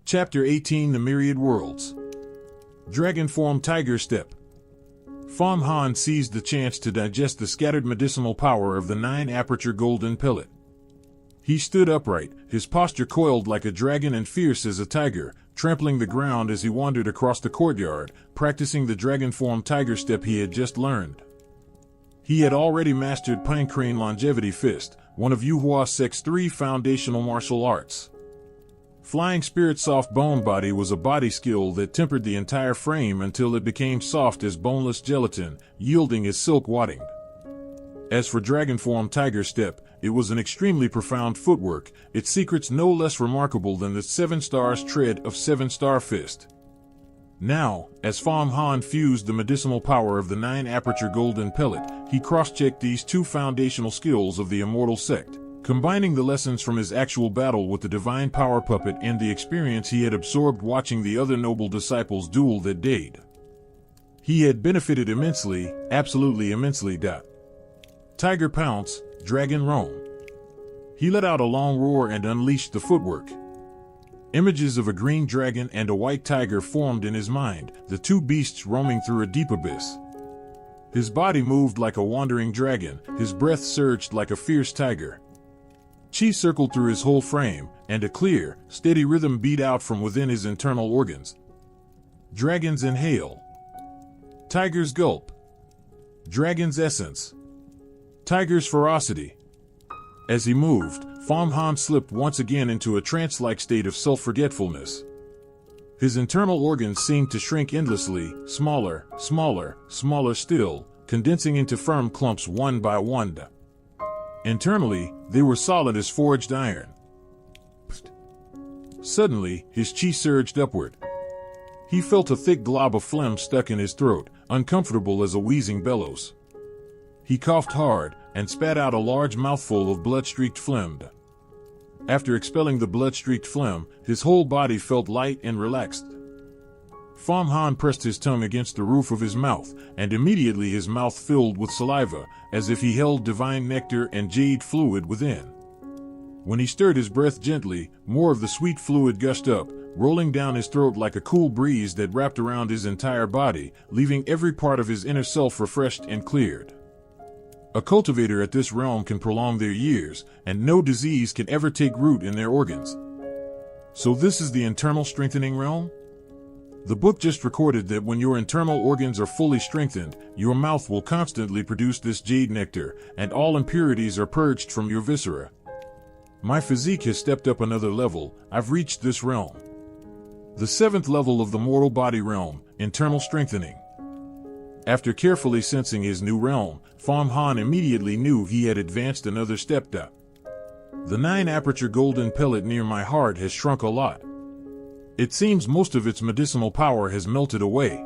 Chapter 18: The Myriad Worlds. Dragon Form Tiger Step. Fang Han seized the chance to digest the scattered medicinal power of the 9-aperture golden pellet. He stood upright, his posture coiled like a dragon and fierce as a tiger, trampling the ground as he wandered across the courtyard, practicing the dragon form tiger step he had just learned. He had already mastered Pinecrane Longevity Fist, one of Yuhua Sect's 3 foundational martial arts. Flying Spirit Soft Bone Body was a body skill that tempered the entire frame until it became soft as boneless gelatin, yielding as silk wadding. As for Dragon Form Tiger Step, it was an extremely profound footwork, its secrets no less remarkable than the 7 stars tread of 7-star fist. Now, as Fang Han fused the medicinal power of the 9-aperture golden pellet, he cross-checked these 2 foundational skills of the Immortal Sect, combining the lessons from his actual battle with the divine power puppet and the experience he had absorbed watching the other noble disciples duel that day. He had benefited immensely, absolutely immensely. Tiger Pounce, Dragon Roam. He let out a long roar and unleashed the footwork. Images of a green dragon and a white tiger formed in his mind, the 2 beasts roaming through a deep abyss. His body moved like a wandering dragon, his breath surged like a fierce tiger. Chi circled through his whole frame, and a clear, steady rhythm beat out from within his internal organs. Dragon's Inhale. Tiger's Gulp. Dragon's Essence. Tiger's Ferocity. As he moved, Fang Han slipped once again into a trance-like state of self-forgetfulness. His internal organs seemed to shrink endlessly, smaller, smaller, smaller still, condensing into firm clumps one by one. Internally, they were solid as forged iron. Suddenly, his chi surged upward. He felt a thick glob of phlegm stuck in his throat, uncomfortable as a wheezing bellows. He coughed hard, and spat out a large mouthful of blood-streaked phlegm. After expelling the blood-streaked phlegm, his whole body felt light and relaxed. Fang Han pressed his tongue against the roof of his mouth, and immediately his mouth filled with saliva, as if he held divine nectar and jade fluid within. When he stirred his breath gently, more of the sweet fluid gushed up, rolling down his throat like a cool breeze that wrapped around his entire body, leaving every part of his inner self refreshed and cleared. A cultivator at this realm can prolong their years, and no disease can ever take root in their organs. So this is the internal strengthening realm? The book just recorded that when your internal organs are fully strengthened, your mouth will constantly produce this jade nectar, and all impurities are purged from your viscera. My physique has stepped up another level. I've reached this realm. The 7th level of the mortal body realm, internal strengthening. After carefully sensing his new realm, Fang Han immediately knew he had advanced another step. The 9-aperture golden pellet near my heart has shrunk a lot. It seems most of its medicinal power has melted away.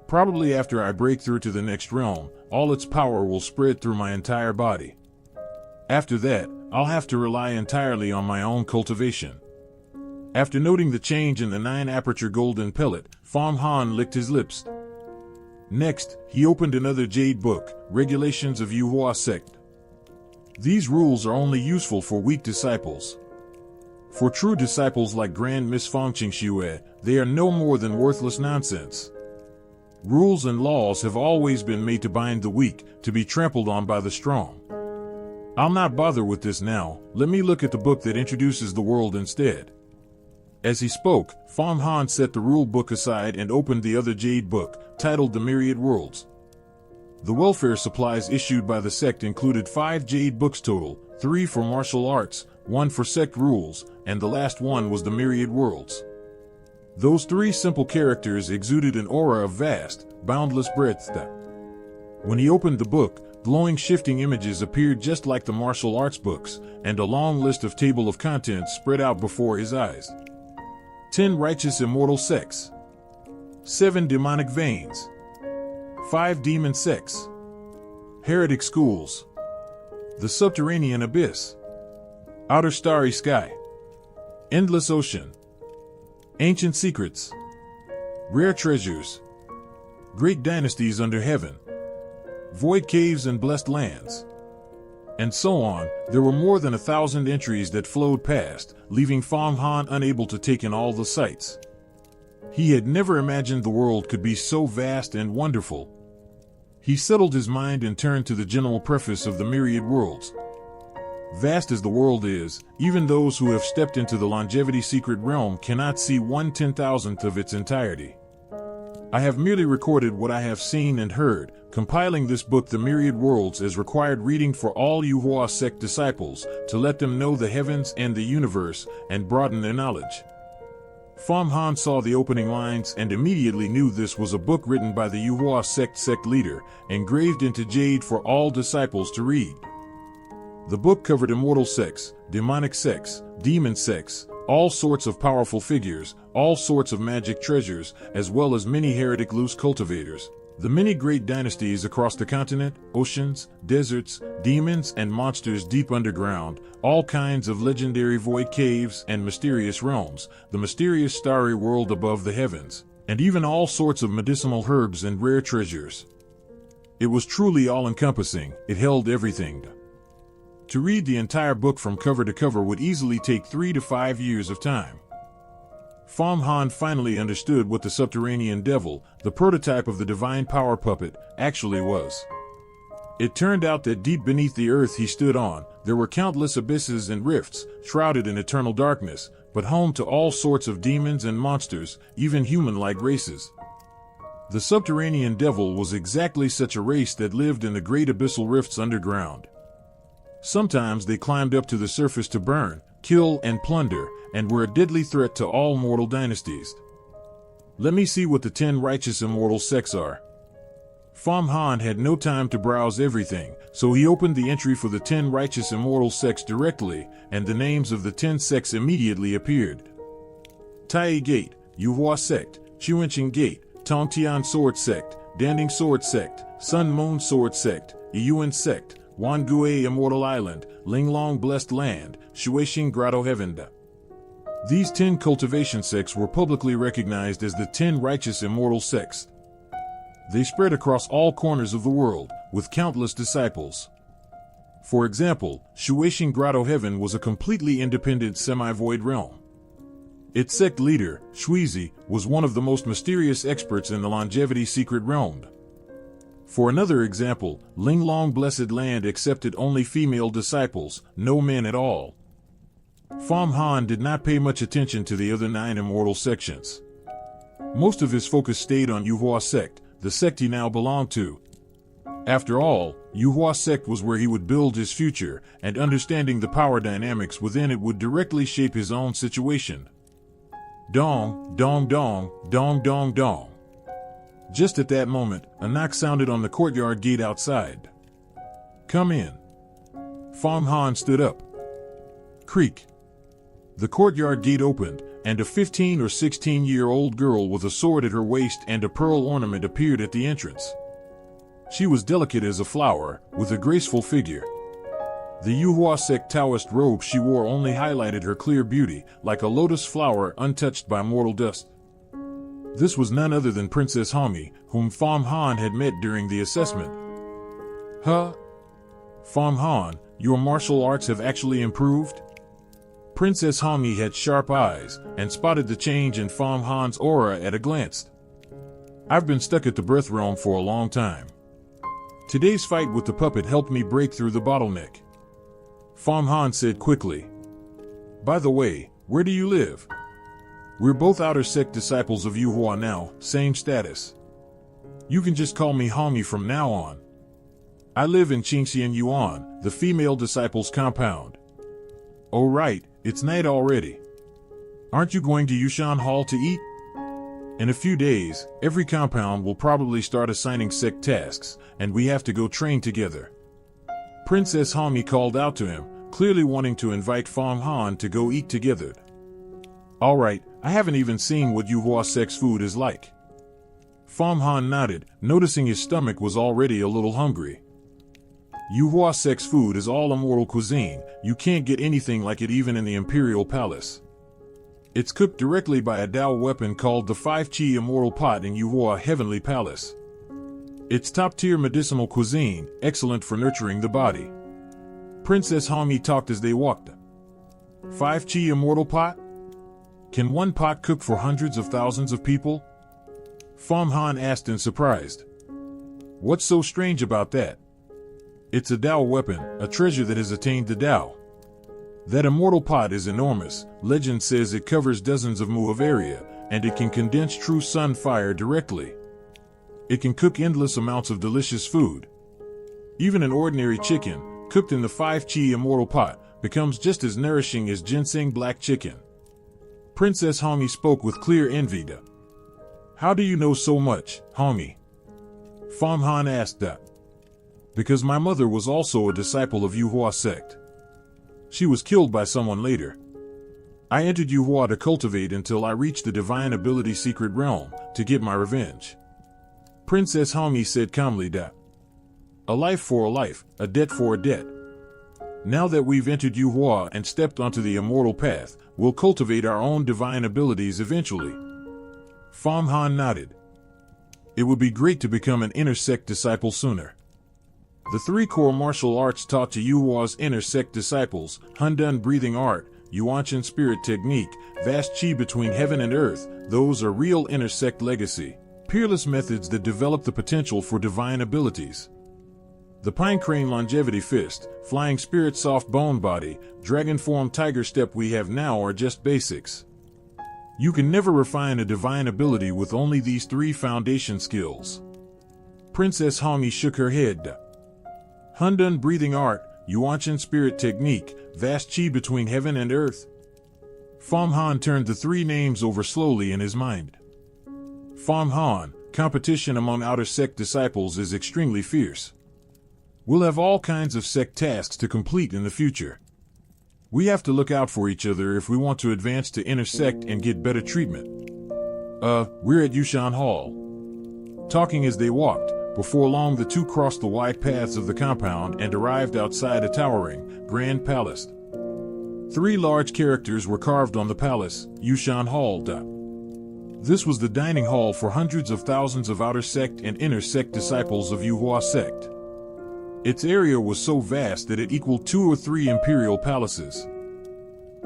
Probably after I break through to the next realm, all its power will spread through my entire body. After that, I'll have to rely entirely on my own cultivation. After noting the change in the 9-aperture golden pellet, Fang Han licked his lips. Next, he opened another jade book, Regulations of Yuhua Sect. These rules are only useful for weak disciples. For true disciples like Grand Miss Fang Xianxia, they are no more than worthless nonsense. Rules and laws have always been made to bind the weak, to be trampled on by the strong. I'll not bother with this now, let me look at the book that introduces the world instead. As he spoke, Fang Han set the rule book aside and opened the other jade book, titled The Myriad Worlds. The welfare supplies issued by the sect included 5 jade books total, 3 for martial arts, 1 for sect rules, and the last one was The Myriad Worlds. Those 3 simple characters exuded an aura of vast, boundless breadth. When he opened the book, glowing shifting images appeared just like the martial arts books, and a long list of table of contents spread out before his eyes. 10 righteous immortal sects. 7 demonic veins. 5 demon sects. Heretic schools. The subterranean abyss. Outer starry sky. Endless ocean. Ancient secrets. Rare treasures. Great dynasties under heaven. Void caves and blessed lands. And so on. There were more than 1,000 entries that flowed past, leaving Fang Han unable to take in all the sights. He had never imagined the world could be so vast and wonderful. He settled his mind and turned to the general preface of the myriad worlds. Vast as the world is, even those who have stepped into the longevity secret realm cannot see 1/10,000th of its entirety. I have merely recorded what I have seen and heard, compiling this book The Myriad Worlds as required reading for all Yuhua sect disciples, to let them know the heavens and the universe, and broaden their knowledge. Fang Han saw the opening lines and immediately knew this was a book written by the Yuhua sect leader, engraved into jade for all disciples to read. The book covered immortal sects, demonic sects, demon sects, all sorts of powerful figures, all sorts of magic treasures, as well as many heretic loose cultivators, the many great dynasties across the continent, oceans, deserts, demons and monsters deep underground, all kinds of legendary void caves and mysterious realms, the mysterious starry world above the heavens, and even all sorts of medicinal herbs and rare treasures. It was truly all-encompassing. It held everything. To read the entire book from cover to cover would easily take 3 to 5 years of time. Fang Han finally understood what the subterranean devil, the prototype of the divine power puppet, actually was. It turned out that deep beneath the earth he stood on, there were countless abysses and rifts, shrouded in eternal darkness, but home to all sorts of demons and monsters, even human-like races. The subterranean devil was exactly such a race that lived in the great abyssal rifts underground. Sometimes they climbed up to the surface to burn, kill, and plunder, and were a deadly threat to all mortal dynasties. Let me see what the 10 righteous immortal sects are. Fang Han had no time to browse everything, so he opened the entry for the 10 righteous immortal sects directly, and the names of the 10 sects immediately appeared. Tai Gate, Yuhua sect, Xianxia Gate, Tongtian Sword sect, Danding Sword sect, Sun Moon Sword sect, Yuan sect, Wangue Immortal Island, Linglong Blessed Land, Shuixing Grotto Heaven. These 10 cultivation sects were publicly recognized as the 10 righteous immortal sects. They spread across all corners of the world, with countless disciples. For example, Shuixing Grotto Heaven was a completely independent semi-void realm. Its sect leader, Shuizi, was one of the most mysterious experts in the longevity secret realm. For another example, Linglong Blessed Land accepted only female disciples, no men at all. Fang Han did not pay much attention to the other 9 immortal sections. Most of his focus stayed on Yuhua sect, the sect he now belonged to. After all, Yuhua sect was where he would build his future, and understanding the power dynamics within it would directly shape his own situation. Dong, dong, dong, dong, dong, dong. Just at that moment, a knock sounded on the courtyard gate outside. "Come in." Fang Han stood up. Creak. The courtyard gate opened, and a 15 or 16-year-old girl with a sword at her waist and a pearl ornament appeared at the entrance. She was delicate as a flower, with a graceful figure. The Yuhua sect Taoist robe she wore only highlighted her clear beauty, like a lotus flower untouched by mortal dust. This was none other than Princess Hami, whom Fang Han had met during the assessment. "Huh? Fang Han, your martial arts have actually improved?" Princess Hami had sharp eyes, and spotted the change in Fang Han's aura at a glance. "I've been stuck at the birth realm for a long time. Today's fight with the puppet helped me break through the bottleneck," Fang Han said quickly. "By the way, where do you live?" "We're both outer sect disciples of Yuhua now, same status. You can just call me Hami from now on. I live in Xianxia Yuan, the female disciples' compound." "Oh right, it's night already. Aren't you going to Yushan Hall to eat?" "In a few days, every compound will probably start assigning sect tasks, and we have to go train together." Princess Hami called out to him, clearly wanting to invite Fang Han to go eat together. "All right, I haven't even seen what Yuhua sect's food is like." Fang Han nodded, noticing his stomach was already a little hungry. "Yuhua sect's food is all immortal cuisine. You can't get anything like it even in the Imperial Palace. It's cooked directly by a Dao weapon called the 5-Chi Immortal Pot in Yuhua Heavenly Palace. It's top-tier medicinal cuisine, excellent for nurturing the body. Princess Hami talked as they walked. 5 chi immortal pot? Can one pot cook for hundreds of thousands of people? Fang Han asked in surprise. What's so strange about that? It's a Dao weapon, a treasure that has attained the Dao. That immortal pot is enormous. Legend says it covers dozens of mu of area, and it can condense true sun fire directly. It can cook endless amounts of delicious food. Even an ordinary chicken, cooked in the 5 chi immortal pot, becomes just as nourishing as ginseng black chicken. Princess Hami spoke with clear envy. How do you know so much, Hami? Fang Han asked. Because my mother was also a disciple of Yuhua sect. She was killed by someone later. I entered Yuhua to cultivate until I reached the divine ability secret realm, to get my revenge. Princess Hami said calmly. A life for a life, a debt for a debt. Now that we've entered Yuhua and stepped onto the immortal path, we'll cultivate our own divine abilities eventually. Fang Han nodded. It would be great to become an inner sect disciple sooner. The 3 core martial arts taught to Yuhua's inner sect disciples, Hundun breathing art, Yuanshan spirit technique, vast chi between heaven and earth, those are real inner sect legacy, peerless methods that develop the potential for divine abilities. The pine crane longevity fist, flying spirit soft bone body, dragon form tiger step we have now are just basics. You can never refine a divine ability with only these 3 foundation skills. Princess Hami shook her head. Hundun breathing art, Yuanshan spirit technique, vast chi between heaven and earth. Fang Han turned the 3 names over slowly in his mind. Fang Han, competition among outer sect disciples is extremely fierce. We'll have all kinds of sect tasks to complete in the future. We have to look out for each other if we want to advance to inner sect and get better treatment. We're at Yushan Hall. Talking as they walked, before long the 2 crossed the wide paths of the compound and arrived outside a towering, grand palace. 3 large characters were carved on the palace, Yushan Hall. This was the dining hall for hundreds of thousands of outer sect and inner sect disciples of Yuhua sect. Its area was so vast that it equaled 2 or 3 imperial palaces.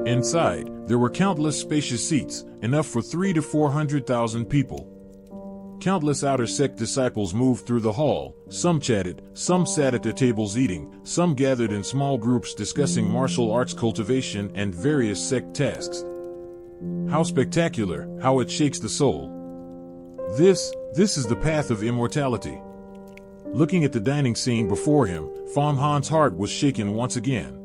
Inside, there were countless spacious seats, enough for 300,000 to 400,000 people. Countless outer sect disciples moved through the hall, some chatted, some sat at their tables eating, some gathered in small groups discussing martial arts cultivation and various sect tasks. How spectacular, how it shakes the soul. This is the path of immortality. Looking at the dining scene before him, Fang Han's heart was shaken once again.